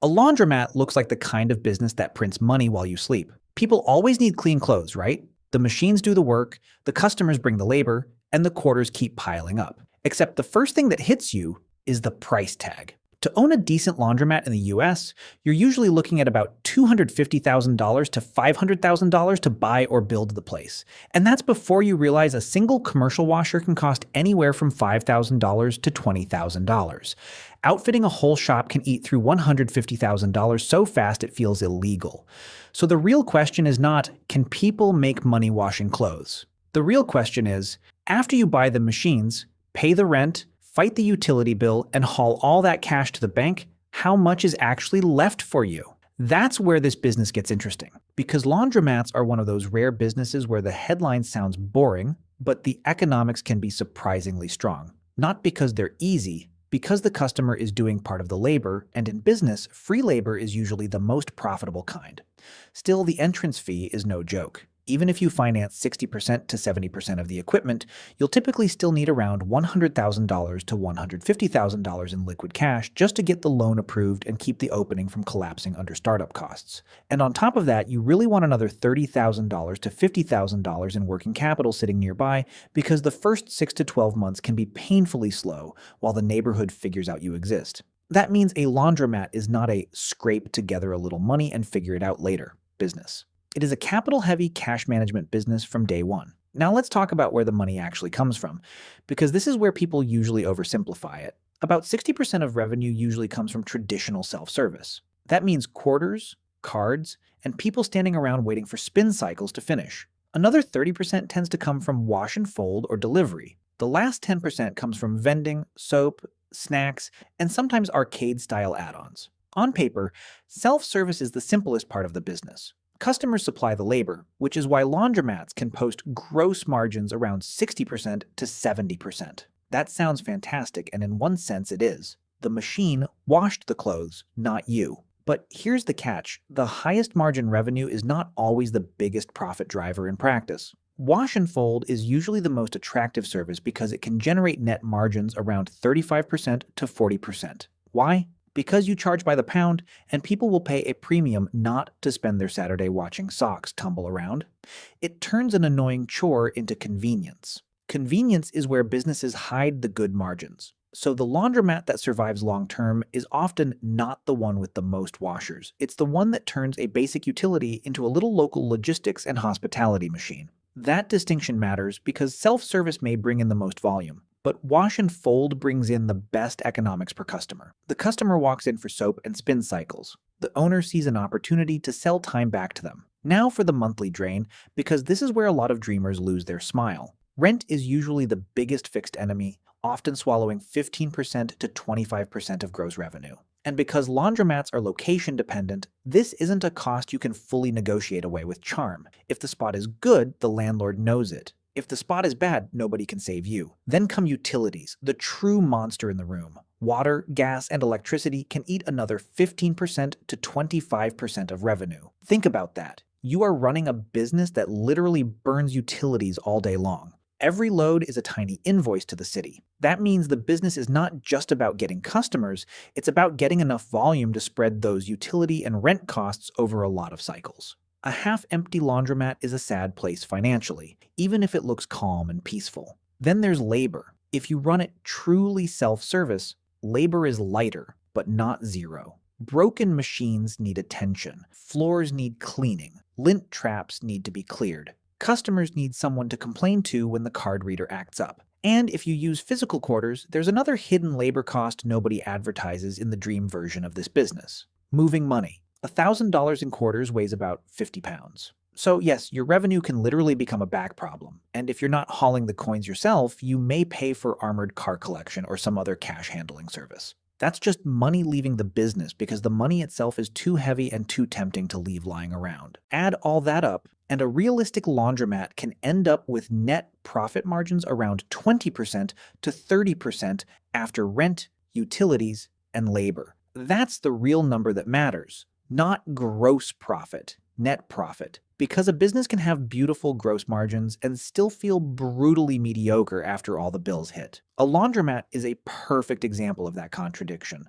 A laundromat looks like the kind of business that prints money while you sleep. People always need clean clothes, right? The machines do the work, the customers bring the labor, and the quarters keep piling up. Except the first thing that hits you is the price tag. To own a decent laundromat in the US, you're usually looking at about $250,000 to $500,000 to buy or build the place. And that's before you realize a single commercial washer can cost anywhere from $5,000 to $20,000. Outfitting a whole shop can eat through $150,000 so fast it feels illegal. So the real question is not, can people make money washing clothes? The real question is, after you buy the machines, pay the rent, fight the utility bill, and haul all that cash to the bank, how much is actually left for you? That's where this business gets interesting, because laundromats are one of those rare businesses where the headline sounds boring, but the economics can be surprisingly strong. Not because they're easy, because the customer is doing part of the labor, and in business, free labor is usually the most profitable kind. Still, the entrance fee is no joke. Even if you finance 60% to 70% of the equipment, you'll typically still need around $100,000 to $150,000 in liquid cash just to get the loan approved and keep the opening from collapsing under startup costs. And on top of that, you really want another $30,000 to $50,000 in working capital sitting nearby because the first 6 to 12 months can be painfully slow while the neighborhood figures out you exist. That means a laundromat is not a scrape together a little money and figure it out later business. It is a capital-heavy cash management business from day one. Now let's talk about where the money actually comes from, because this is where people usually oversimplify it. About 60% of revenue usually comes from traditional self-service. That means quarters, cards, and people standing around waiting for spin cycles to finish. Another 30% tends to come from wash and fold or delivery. The last 10% comes from vending, soap, snacks, and sometimes arcade-style add-ons. On paper, self-service is the simplest part of the business. Customers supply the labor, which is why laundromats can post gross margins around 60% to 70%. That sounds fantastic, and in one sense it is. The machine washed the clothes, not you. But here's the catch. The highest margin revenue is not always the biggest profit driver in practice. Wash and fold is usually the most attractive service because it can generate net margins around 35% to 40%. Why? Because you charge by the pound, and people will pay a premium not to spend their Saturday watching socks tumble around. It turns an annoying chore into convenience. Convenience is where businesses hide the good margins. So the laundromat that survives long-term is often not the one with the most washers. It's the one that turns a basic utility into a little local logistics and hospitality machine. That distinction matters because self-service may bring in the most volume, but wash and fold brings in the best economics per customer. The customer walks in for soap and spin cycles. The owner sees an opportunity to sell time back to them. Now for the monthly drain, because this is where a lot of dreamers lose their smile. Rent is usually the biggest fixed enemy, often swallowing 15% to 25% of gross revenue. And because laundromats are location dependent, this isn't a cost you can fully negotiate away with charm. If the spot is good, the landlord knows it. If the spot is bad, nobody can save you. Then come utilities, the true monster in the room. Water, gas, and electricity can eat another 15% to 25% of revenue. Think about that. You are running a business that literally burns utilities all day long. Every load is a tiny invoice to the city. That means the business is not just about getting customers, it's about getting enough volume to spread those utility and rent costs over a lot of cycles. A half-empty laundromat is a sad place financially, even if it looks calm and peaceful. Then there's labor. If you run it truly self-service, labor is lighter, but not zero. Broken machines need attention. Floors need cleaning. Lint traps need to be cleared. Customers need someone to complain to when the card reader acts up. And if you use physical quarters, there's another hidden labor cost nobody advertises in the dream version of this business. Moving money. $1,000 in quarters weighs about 50 pounds. So yes, your revenue can literally become a back problem. And if you're not hauling the coins yourself, you may pay for armored car collection or some other cash handling service. That's just money leaving the business because the money itself is too heavy and too tempting to leave lying around. Add all that up, and a realistic laundromat can end up with net profit margins around 20% to 30% after rent, utilities, and labor. That's the real number that matters, not gross profit, net profit. Because a business can have beautiful gross margins and still feel brutally mediocre after all the bills hit. A laundromat is a perfect example of that contradiction.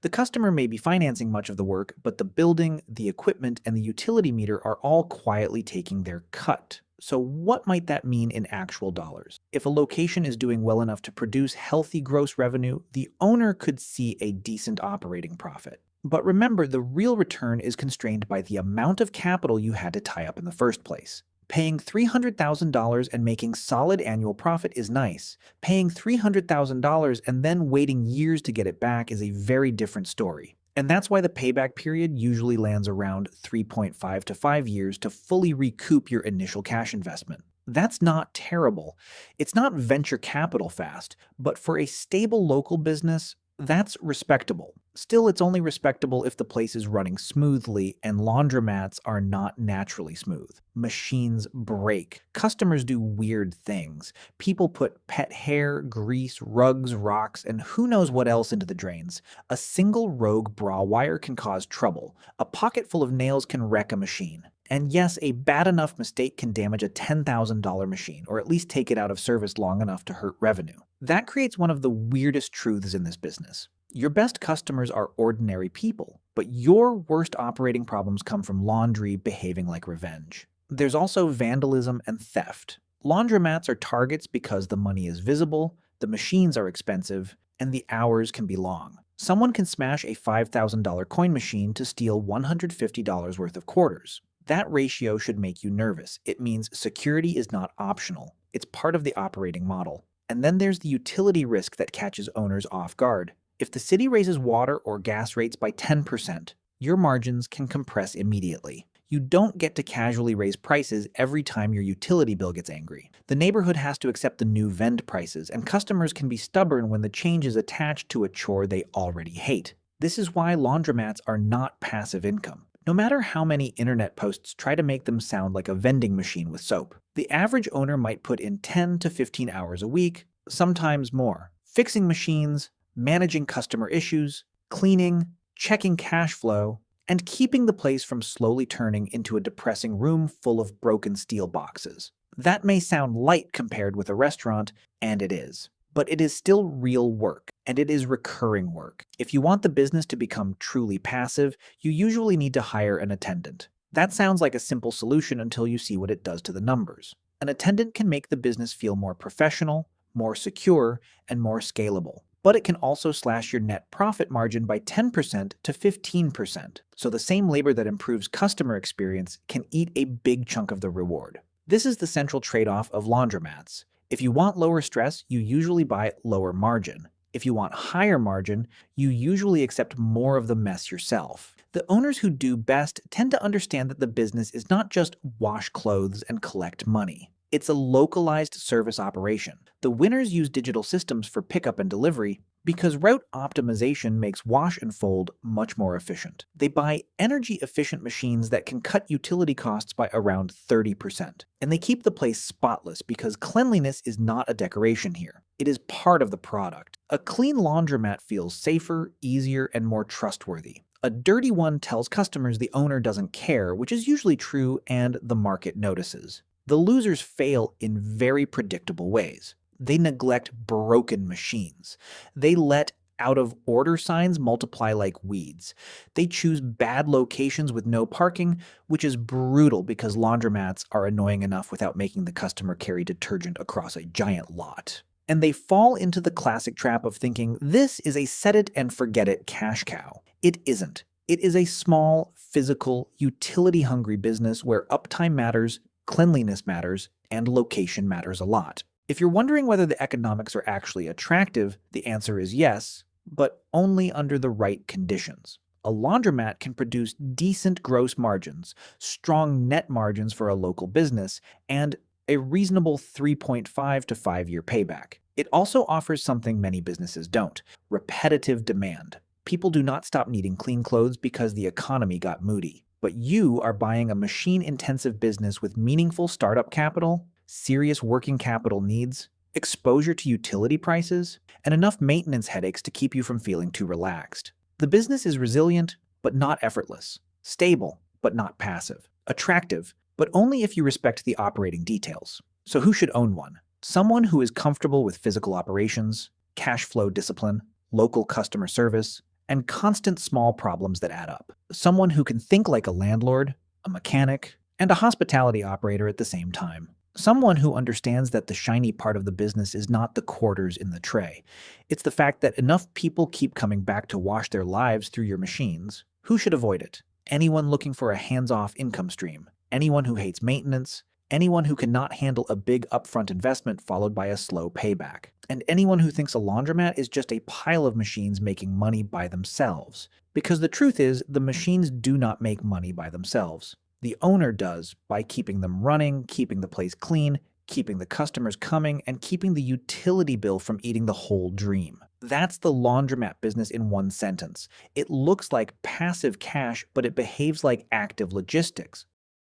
The customer may be financing much of the work, but the building, the equipment, and the utility meter are all quietly taking their cut. So what might that mean in actual dollars? If a location is doing well enough to produce healthy gross revenue, the owner could see a decent operating profit. But remember, the real return is constrained by the amount of capital you had to tie up in the first place. Paying $300,000 and making solid annual profit is nice. Paying $300,000 and then waiting years to get it back is a very different story. And that's why the payback period usually lands around 3.5 to 5 years to fully recoup your initial cash investment. That's not terrible. It's not venture capital fast, but for a stable local business, that's respectable. Still, it's only respectable if the place is running smoothly, and laundromats are not naturally smooth. Machines break. Customers do weird things. People put pet hair, grease, rugs, rocks, and who knows what else into the drains. A single rogue bra wire can cause trouble. A pocket full of nails can wreck a machine. And yes, a bad enough mistake can damage a $10,000 machine, or at least take it out of service long enough to hurt revenue. That creates one of the weirdest truths in this business. Your best customers are ordinary people, but your worst operating problems come from laundry behaving like revenge. There's also vandalism and theft. Laundromats are targets because the money is visible, the machines are expensive, and the hours can be long. Someone can smash a $5,000 coin machine to steal $150 worth of quarters. That ratio should make you nervous. It means security is not optional. It's part of the operating model. And then there's the utility risk that catches owners off guard. If the city raises water or gas rates by 10%, your margins can compress immediately. You don't get to casually raise prices every time your utility bill gets angry. The neighborhood has to accept the new vend prices, and customers can be stubborn when the change is attached to a chore they already hate. This is why laundromats are not passive income. No matter how many internet posts try to make them sound like a vending machine with soap, the average owner might put in 10 to 15 hours a week, sometimes more, fixing machines, managing customer issues, cleaning, checking cash flow, and keeping the place from slowly turning into a depressing room full of broken steel boxes. That may sound light compared with a restaurant, and it is. But it is still real work, and it is recurring work. If you want the business to become truly passive, you usually need to hire an attendant. That sounds like a simple solution until you see what it does to the numbers. An attendant can make the business feel more professional, more secure, and more scalable. But it can also slash your net profit margin by 10% to 15%. So the same labor that improves customer experience can eat a big chunk of the reward. This is the central trade-off of laundromats. If you want lower stress, you usually buy lower margin. If you want higher margin, you usually accept more of the mess yourself. The owners who do best tend to understand that the business is not just wash clothes and collect money. It's a localized service operation. The winners use digital systems for pickup and delivery because route optimization makes wash and fold much more efficient. They buy energy-efficient machines that can cut utility costs by around 30%. And they keep the place spotless because cleanliness is not a decoration here. It is part of the product. A clean laundromat feels safer, easier, and more trustworthy. A dirty one tells customers the owner doesn't care, which is usually true, and the market notices. The losers fail in very predictable ways. They neglect broken machines. They let out-of-order signs multiply like weeds. They choose bad locations with no parking, which is brutal because laundromats are annoying enough without making the customer carry detergent across a giant lot. And they fall into the classic trap of thinking this is a set-it-and-forget-it cash cow. It isn't. It is a small, physical, utility-hungry business where uptime matters, cleanliness matters, and location matters a lot. If you're wondering whether the economics are actually attractive, the answer is yes, but only under the right conditions. A laundromat can produce decent gross margins, strong net margins for a local business, and a reasonable 3.5 to 5 year payback. It also offers something many businesses don't: repetitive demand. People do not stop needing clean clothes because the economy got moody. But you are buying a machine-intensive business with meaningful startup capital, serious working capital needs, exposure to utility prices, and enough maintenance headaches to keep you from feeling too relaxed. The business is resilient, but not effortless. Stable, but not passive. Attractive, but only if you respect the operating details. So who should own one? Someone who is comfortable with physical operations, cash flow discipline, local customer service, and constant small problems that add up. Someone who can think like a landlord, a mechanic, and a hospitality operator at the same time. Someone who understands that the shiny part of the business is not the quarters in the tray. It's the fact that enough people keep coming back to wash their lives through your machines. Who should avoid it? Anyone looking for a hands-off income stream. Anyone who hates maintenance. Anyone who cannot handle a big upfront investment followed by a slow payback. And anyone who thinks a laundromat is just a pile of machines making money by themselves. Because the truth is, the machines do not make money by themselves. The owner does by keeping them running, keeping the place clean, keeping the customers coming, and keeping the utility bill from eating the whole dream. That's the laundromat business in one sentence. It looks like passive cash, but it behaves like active logistics.